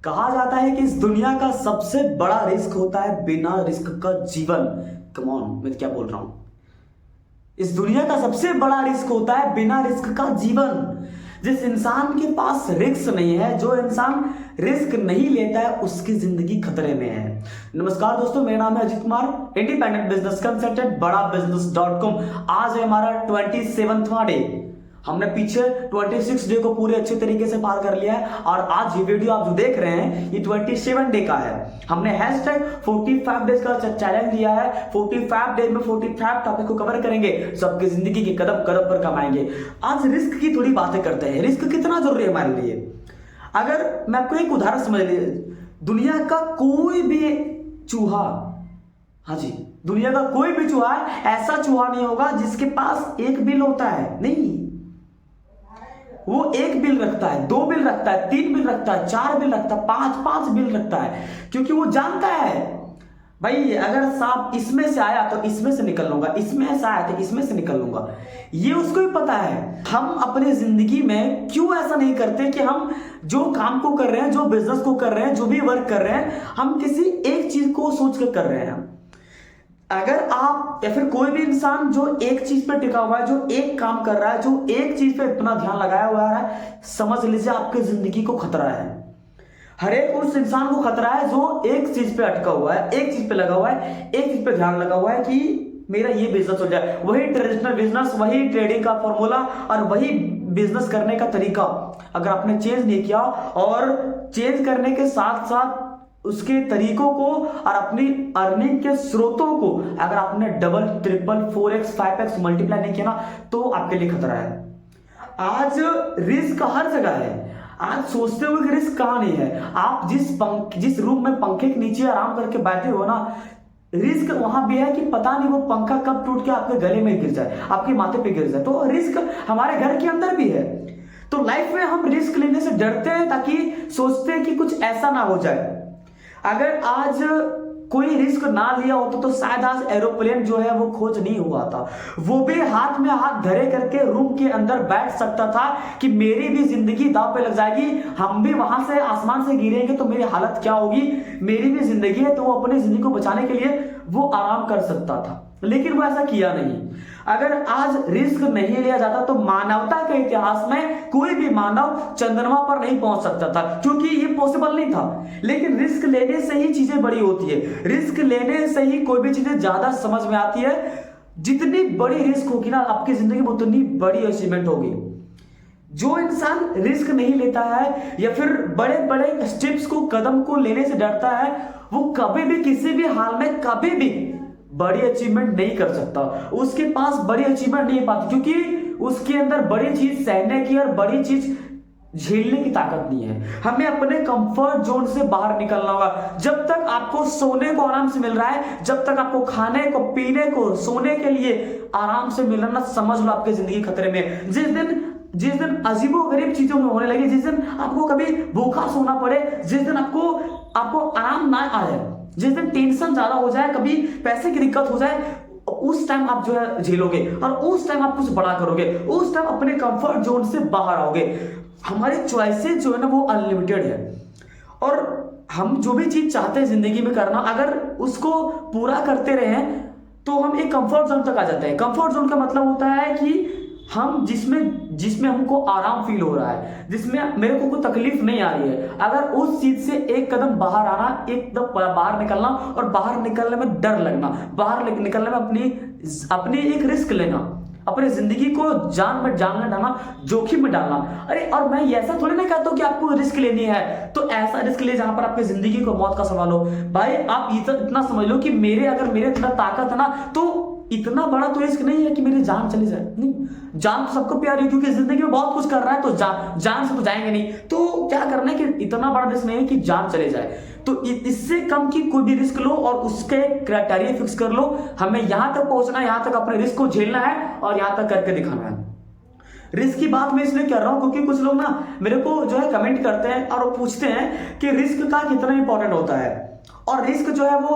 कहा जाता है कि इस दुनिया का सबसे बड़ा रिस्क होता है बिना रिस्क का जीवन। कम ऑन, मैं क्या बोल रहा हूं। इस दुनिया का सबसे बड़ा रिस्क होता है बिना रिस्क का जीवन। जिस इंसान के पास रिस्क नहीं है, जो इंसान रिस्क नहीं लेता है, उसकी जिंदगी खतरे में है। नमस्कार दोस्तों, मेरा नाम है Ajit Kumar, independent business consultant, बड़ा बिजनेस.com। आज है हमारा 27वां डे। हमने पीछे 26 डे को पूरे अच्छे तरीके से पार कर लिया है और आज ये वीडियो आप जो देख रहे हैं ये 27 डे का है। हमने हैशटैग 45 डेज का चैलेंज लिया है। 45 डे में 45 टॉपिक को कवर करेंगे, सबकी जिंदगी के कदम कदम पर कमाएंगे। आज रिस्क की थोड़ी बातें करते हैं। रिस्क कितना जरूरी है हमारे लिए। अगर मैं आपको एक उदाहरण समझ लीजिए, दुनिया का कोई भी चूहा, हाँ जी, दुनिया का कोई भी चूहा ऐसा चूहा नहीं होगा जिसके पास एक बिल होता है। नहीं, वो एक बिल रखता है, 2 बिल रखता है, 3 बिल रखता है, 4 बिल रखता है, 5 बिल रखता है, क्योंकि वो जानता है भाई अगर सांप इसमें से आया तो इसमें से निकल लूंगा, इसमें से आया तो इसमें से निकल लूंगा। ये उसको ही पता है। हम अपनी जिंदगी में क्यों ऐसा नहीं करते कि हम जो काम को कर रहे हैं, जो बिजनेस को कर रहे हैं, जो भी वर्क कर रहे हैं, हम किसी एक चीज को सोच कर कर रहे हैं। अगर आप या फिर कोई भी इंसान जो एक चीज पर टिका हुआ है, जो एक काम कर रहा है, जो एक चीज पे इतना ध्यान लगाया हुआ है, समझ लीजिए आपकी जिंदगी को खतरा है। हर एक उस इंसान को खतरा है जो एक चीज पे अटका हुआ है, एक चीज पे लगा हुआ है, एक चीज पे ध्यान लगा हुआ है कि मेरा ये बिजनेस हो जाए। वही ट्रेडिशनल बिजनेस, वही ट्रेडिंग का फॉर्मूला और वही बिजनेस करने का तरीका अगर आपने चेंज नहीं किया और चेंज करने के साथ साथ उसके तरीकों को और अपनी अर्निंग के स्रोतों को अगर आपने double, triple, 4x, 5x multiply नहीं किया ना, तो आपके लिए खतरा है। आज रिस्क हर जगह है। आज सोचते हो कि रिस्क कहां नहीं है। आप जिस रूम में पंखे के नीचे आराम करके बैठे हो ना, रिस्क वहां भी है कि पता नहीं वो पंखा कब टूट के आपके गले में गिर जाए, आपके माथे पे गिर जाए। तो रिस्क हमारे घर के अंदर भी है। तो लाइफ में हम रिस्क लेने से डरते हैं ताकि सोचते हैं कि कुछ ऐसा ना हो जाए। अगर आज कोई रिस्क ना लिया होता तो शायद आज एरोप्लेन जो है वो खोज नहीं हुआ था। वो भी हाथ में हाथ धरे करके रूम के अंदर बैठ सकता था कि मेरी भी जिंदगी दांव पे लग जाएगी, हम भी वहां से आसमान से गिरेंगे तो मेरी हालत क्या होगी, मेरी भी जिंदगी है। तो वो अपनी जिंदगी को बचाने के लिए वो आराम कर सकता था, लेकिन वो ऐसा किया नहीं। अगर आज रिस्क नहीं लिया जाता तो मानवता के इतिहास में कोई भी मानव चंद्रमा पर नहीं पहुंच सकता था, क्योंकि ये पॉसिबल नहीं था। लेकिन रिस्क लेने से ही चीजें बड़ी होती है। रिस्क लेने से ही कोई भी चीजें ज्यादा समझ में आती है। जितनी बड़ी रिस्क होगी ना आपकी जिंदगी में, उतनी बड़ी अचीवमेंट होगी। जो इंसान रिस्क नहीं लेता है या फिर बड़े बड़े स्टेप्स को, कदम को लेने से डरता है, वो कभी भी किसी भी हाल में कभी भी बड़ी अचीवमेंट नहीं कर सकता। उसके पास बड़ी अचीवमेंट नहीं पाती, क्योंकि उसके अंदर बड़ी चीज सहने की और बड़ी चीज झेलने की ताकत नहीं है। हमें अपने कंफर्ट जोन से बाहर निकलना होगा। जब तक आपको सोने को आराम से मिल रहा है, जब तक आपको खाने को, पीने को, सोने के लिए आराम से मिल रहा, समझ लो आपकी जिंदगी खतरे में। जिस दिन अजीबो गरीब चीजों में होने लगी, जिस दिन आपको कभी भूखा सोना पड़े, जिस दिन आपको आराम ना आए, जिस दिन टेंशन ज्यादा हो जाए, कभी पैसे की दिक्कत हो जाए, उस टाइम आप जो है झेलोगे और उस टाइम आप कुछ बड़ा करोगे, उस टाइम अपने कंफर्ट जोन से बाहर आओगे। हमारी चॉइसेस जो है ना वो अनलिमिटेड है और हम जो भी चीज चाहते हैं जिंदगी में करना, अगर उसको पूरा करते रहे तो हम एक कंफर्ट जोन तक आ जाते हैं। कंफर्ट जोन का मतलब होता है कि हम जिसमें हमको आराम फील हो रहा है, जिसमें मेरे को कोई तकलीफ नहीं आ रही है, अगर उस चीज से एक कदम बाहर आना, एकदम बाहर निकलना और बाहर निकलने में डर लगना, बाहर निकलने में अपनी एक रिस्क लेना, अपनी जिंदगी को जान में डालना, जोखिम में डालना। अरे और मैं ये ऐसा थोड़ी ना कहता हूं कि आपको रिस्क लेनी है तो ऐसा रिस्क ले जहां पर आपकी जिंदगी को मौत का सवाल हो। भाई आप इतना समझ लो कि मेरे इतना ताकत है ना, तो इतना बड़ा तो रिस्क नहीं है कि मेरी जान चली जाए। नहीं, जान तो सबको प्यारी है, क्योंकि जिंदगी में बहुत कुछ कर रहा है तो जान से तो जाएंगे नहीं। तो क्या करना है कि इतना बड़ा रिस्क नहीं है कि जान चले जाए। तो इससे कम की कोई भी रिस्क लो और उसके क्राइटेरिया फिक्स कर लो। हमें यहां तक पहुंचना है, यहां तक अपने रिस्क को झेलना है और यहां तक करके दिखाना है। रिस्क की बात मैं इसलिए कर रहा हूं क्योंकि कुछ लोग ना मेरे को जो है कमेंट करते हैं और पूछते हैं कि रिस्क का कितना इंपॉर्टेंट होता है। और रिस्क जो है वो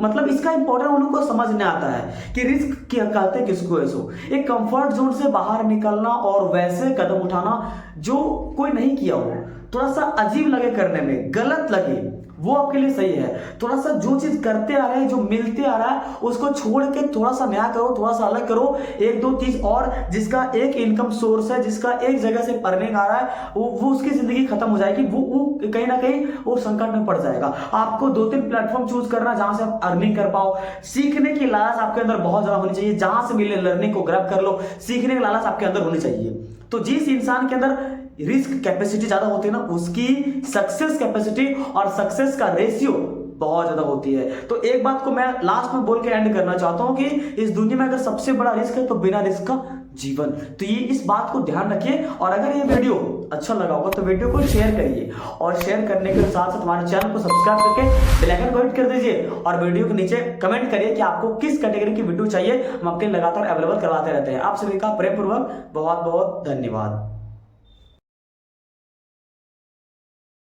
मतलब इसका इंपॉर्टेंट उन लोगों को समझ नहीं आता है कि रिस्क क्या कहते हैं, किसको ऐसो एक कंफर्ट जोन से बाहर निकलना और वैसे कदम उठाना जो कोई नहीं किया हो। थोड़ा सा अजीब लगे करने में, गलत लगे, वो आपके लिए सही है। थोड़ा सा जो चीज करते आ रहे हैं, जो मिलते आ रहा है, उसको छोड़ के थोड़ा सा नया करो, थोड़ा सा अलग करो, एक दो चीज और जिसका एक इनकम सोर्स है, जिसका एक जगह से अर्निंग आ रहा है, वो उसकी जिंदगी खत्म हो जाएगी, वो कहीं ना कहीं वो संकट में पड़ जाएगा। आपको 2-3 प्लेटफॉर्म चूज करना जहां से आप अर्निंग कर पाओ। सीखने की लालच आपके अंदर बहुत ज्यादा होनी चाहिए, जहां से मिले लर्निंग को ग्रैब कर लो, सीखने की लालच आपके अंदर होनी चाहिए। तो जिस इंसान के अंदर रिस्क कैपेसिटी ज्यादा होती है ना, उसकी सक्सेस कैपेसिटी और सक्सेस का रेशियो बहुत ज्यादा होती है। तो एक बात को मैं लास्ट में बोल के एंड करना चाहता हूं कि इस दुनिया में अगर सबसे बड़ा रिस्क है तो बिना रिस्क का जीवन। तो ये इस बात को ध्यान रखिए, और अगर ये वीडियो अच्छा लगा होगा तो वीडियो को शेयर करिए, और शेयर करने के साथ साथ हमारे चैनल को सब्सक्राइब करके बेल आइकन को हिट कर दीजिए, और वीडियो के नीचे कमेंट करिए कि आपको किस कैटेगरी की वीडियो चाहिए, हम आपके लगातार अवेलेबल करवाते रहते हैं। आप सभी का प्रेमपूर्वक बहुत बहुत धन्यवाद।